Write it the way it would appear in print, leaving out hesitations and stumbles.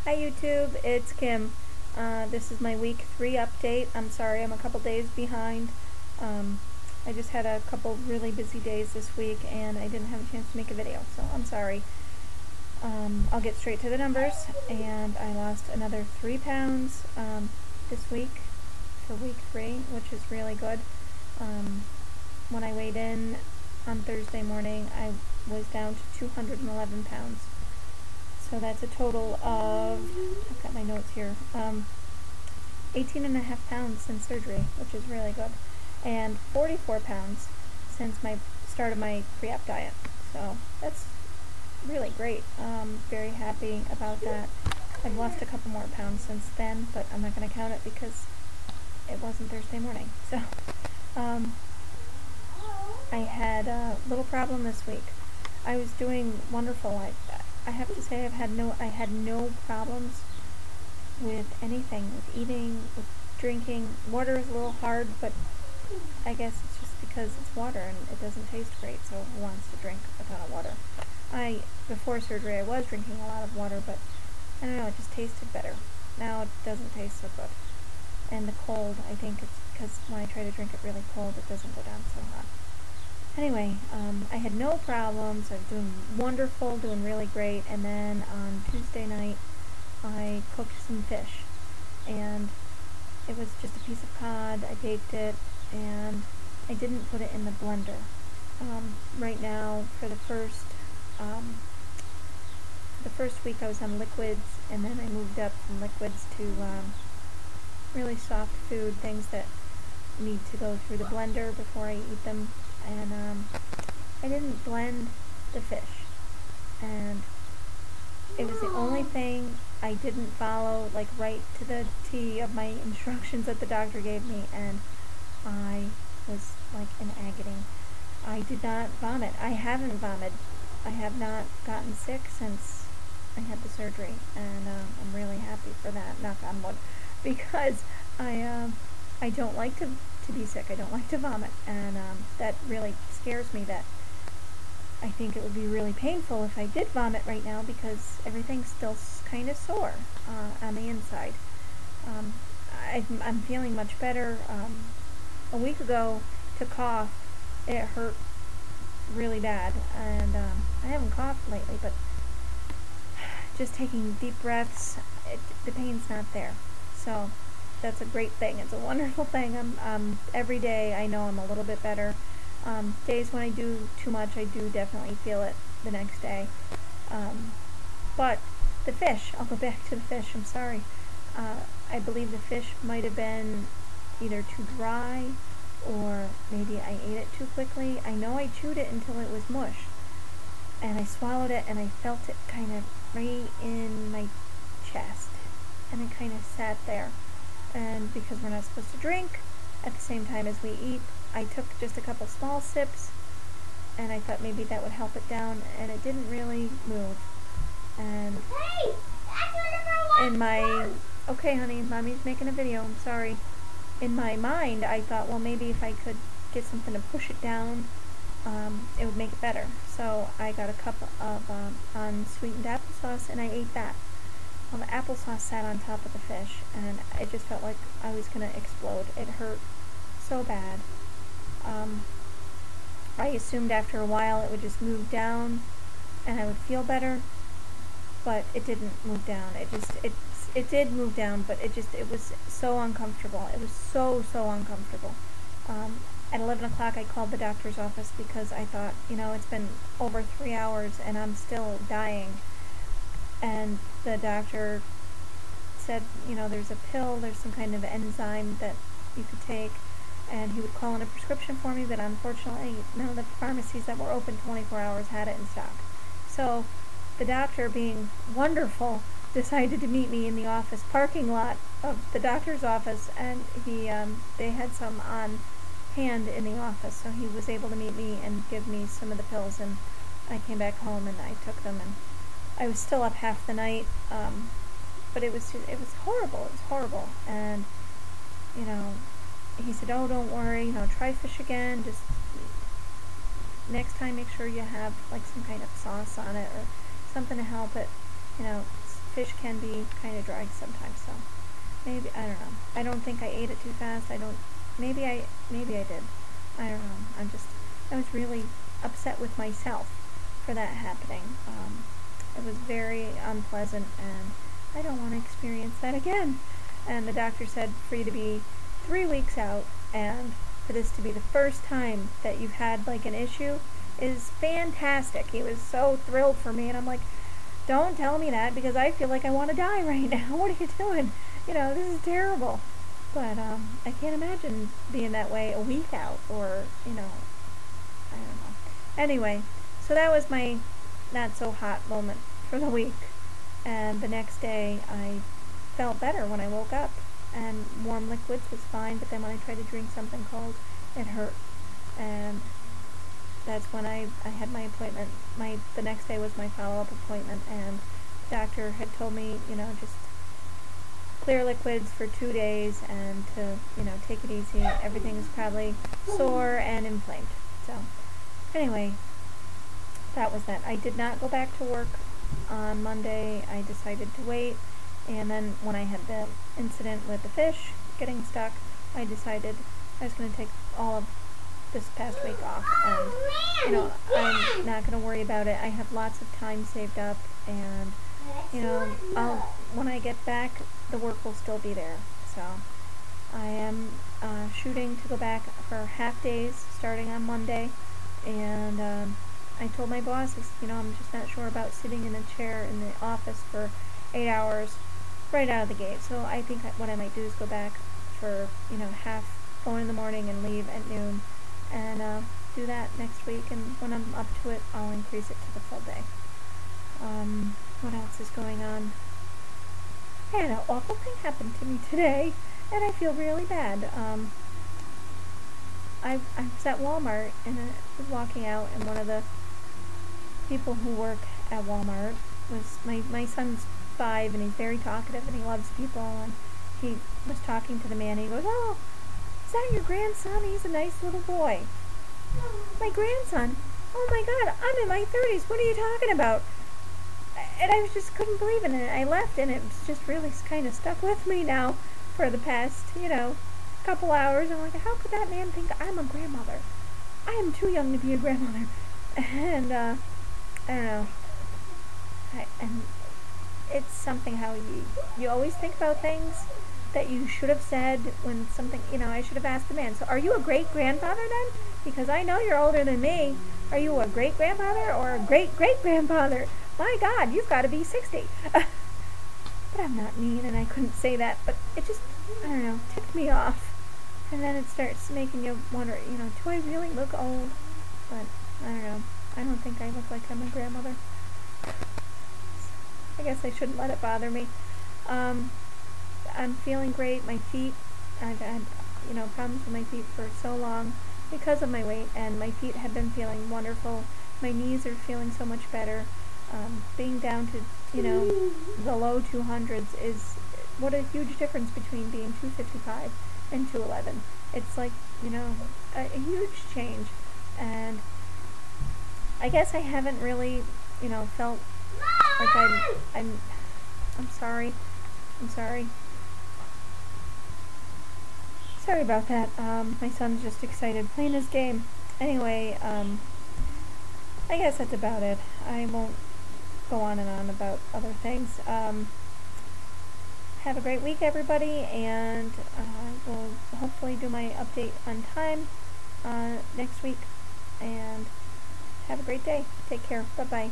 Hi YouTube, it's Kim. This is my week 3 update. I'm sorry I'm a couple days behind. Um, I just had a couple really busy days this week and I didn't have a chance to make a video, so I'm sorry. I'll get straight to the numbers, and I lost another 3 pounds this week for week 3, which is really good. When I weighed in on Thursday morning, I was down to 211 pounds. So that's a total of, I've got my notes here, 18 and a half pounds since surgery, which is really good, and 44 pounds since my start of my pre-op diet. So that's really great. Very happy about that. I've lost a couple more pounds since then, but I'm not going to count it because it wasn't Thursday morning. So I had a little problem this week. I was doing wonderful. I have to say I had no problems with anything, with eating, with drinking. Water is a little hard, but I guess it's just because it's water and it doesn't taste great, so who wants to drink a ton of water? Before surgery, I was drinking a lot of water, but I don't know, it just tasted better. Now it doesn't taste so good. And the cold, I think it's because when I try to drink it really cold, it doesn't go down so hot. Anyway, I had no problems. I was doing wonderful, doing really great, and then on Tuesday night I cooked some fish, and it was just a piece of cod. I baked it, and I didn't put it in the blender. Right now, for the first week I was on liquids, and then I moved up from liquids to really soft food, things that need to go through the blender before I eat them. And I didn't blend the fish, and it was the only thing I didn't follow, like, right to the T of my instructions that the doctor gave me, and I was like in agony. I did not vomit. I haven't vomited. I have not gotten sick since I had the surgery, and I'm really happy for that, knock on wood, because I don't like to be sick. I don't like to vomit, and that really scares me. That I think it would be really painful if I did vomit right now, because everything's still kind of sore on the inside. I'm feeling much better. A week ago, to cough, it hurt really bad, and I haven't coughed lately, but just taking deep breaths, the pain's not there. So that's a great thing. It's a wonderful thing. Every day I know I'm a little bit better. Days when I do too much, I do definitely feel it the next day. But the fish, I'll go back to the fish, I'm sorry. I believe the fish might have been either too dry, or maybe I ate it too quickly. I know I chewed it until it was mush, and I swallowed it, and I felt it kind of right in my chest, and it kind of sat there. And because we're not supposed to drink at the same time as we eat, I took just a couple small sips, and I thought maybe that would help it down, and it didn't really move. And in my, okay honey, mommy's making a video, I'm sorry. In my mind, I thought, well, maybe if I could get something to push it down, it would make it better. So I got a cup of unsweetened applesauce, and I ate that. Well, the applesauce sat on top of the fish, and it just felt like I was going to explode. It hurt so bad. I assumed after a while it would just move down and I would feel better, but it didn't move down. It did move down, but it was so uncomfortable. It was so uncomfortable. At 11 o'clock I called the doctor's office because I thought, it's been over 3 hours and I'm still dying. And the doctor said, there's a pill, there's some kind of enzyme that you could take, and he would call in a prescription for me, but unfortunately none of the pharmacies that were open 24 hours had it in stock. So the doctor, being wonderful, decided to meet me in the office parking lot of the doctor's office, and they had some on hand in the office, so he was able to meet me and give me some of the pills, and I came back home and I took them, and I was still up half the night, but it was horrible. It was horrible. And he said, "Oh, don't worry. Try fish again. Just next time, make sure you have like some kind of sauce on it or something to help it. fish can be kind of dry sometimes, so maybe, I don't know. I don't think I ate it too fast. Maybe I did. I don't know. I was really upset with myself for that happening. It was very unpleasant, and I don't want to experience that again. And the doctor said for you to be 3 weeks out, and for this to be the first time that you've had like an issue is fantastic. He was so thrilled for me, and I'm like, don't tell me that, because I feel like I want to die right now. What are you doing? You know, this is terrible. But I can't imagine being that way a week out, or, you know, I don't know. Anyway, so that was my not so hot moment for the week. And the next day I felt better when I woke up, and warm liquids was fine, but then when I tried to drink something cold, it hurt. And that's when I had my appointment. The next day was my follow-up appointment, and the doctor had told me, you know, just clear liquids for 2 days, and to, you know, take it easy. Everything is probably sore and inflamed. So anyway, that was that. I did not go back to work on Monday. I decided to wait, and then when I had the incident with the fish getting stuck, I decided I was going to take all of this past week off, and, you know, I'm not going to worry about it. I have lots of time saved up, and, you know, when I get back, the work will still be there. So I am shooting to go back for half days starting on Monday, and I told my boss, you know, I'm just not sure about sitting in a chair in the office for 8 hours right out of the gate. So I think what I might do is go back for, you know, go in the morning and leave at noon, and do that next week, and when I'm up to it, I'll increase it to the full day. What else is going on? I had an awful thing happen to me today, and I feel really bad. I was at Walmart, and I was walking out, and one of the people who work at Walmart was, my son's 5, and he's very talkative, and he loves people, and he was talking to the man, and he goes, "Oh, is that your grandson? He's a nice little boy." My grandson? Oh my God, I'm in my 30s. What are you talking about? And I just couldn't believe it, and I left, and it's just really kind of stuck with me now for the past, you know, couple hours. I'm like, how could that man think I'm a grandmother? I am too young to be a grandmother. And I don't know. And it's something how you always think about things that you should have said when something, you know, I should have asked the man, so are you a great-grandfather then? Because I know you're older than me. Are you a great-grandfather or a great-great-grandfather? My God, you've got to be 60. But I'm not mean, and I couldn't say that, but it just, I don't know, ticked me off. And then it starts making you wonder, you know, do I really look old? But I don't know. I don't think I look like I'm a grandmother. I guess I shouldn't let it bother me. I'm feeling great. My feet, I've had, you know, problems with my feet for so long because of my weight, and my feet have been feeling wonderful. My knees are feeling so much better. Being down to, you know, the low 200s is what a huge difference between being 255 and 211. It's like, you know, a huge change. And I guess I haven't really, you know, felt like I'm sorry. I'm sorry. Sorry about that. My son's just excited playing his game. Anyway, I guess that's about it. I won't go on and on about other things. Have a great week, everybody, and we'll hopefully do my update on time next week. And have a great day. Take care. Bye-bye.